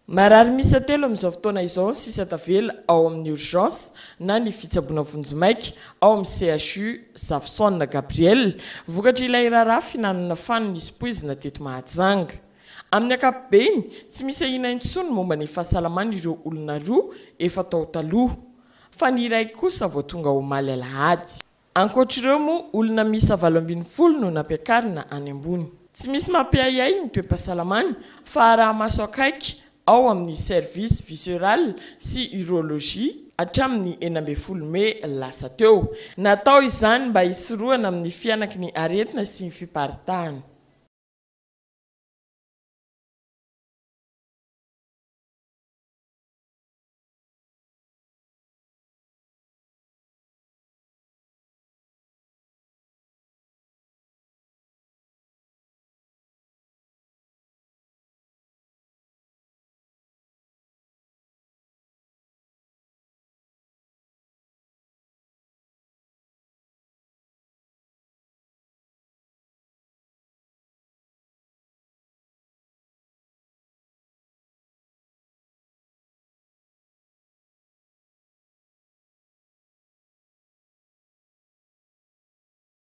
Marary misy telo amin'izao fotoana izao sisa tavela ao amin'ny urgence na ny fitsaboana vonjomaika ao amin'ny CHU Zafisona Gabriel vokatry ilay raharaha finanana faniny ispoizina teto Mahajanga. Amin'ny ankapobeny tsy misy ahina intsony momba ny fahasalamana ireo olona roa efa tao taloha fa ny iray kosa vao tonga omaly alahady. Ankoatr'ireo moa olona miisa 80 no nampiakarina any ambony. Tsy misy mampiayay ny toe-pahasalamana fa raha maso akaiky ao amin'ny service viscéral sy urologie hatramin'ny 12 Mey lasa teo. Natao izany mba hisoroana amin'ny fianaky ny aretina sy ny fiparitahana.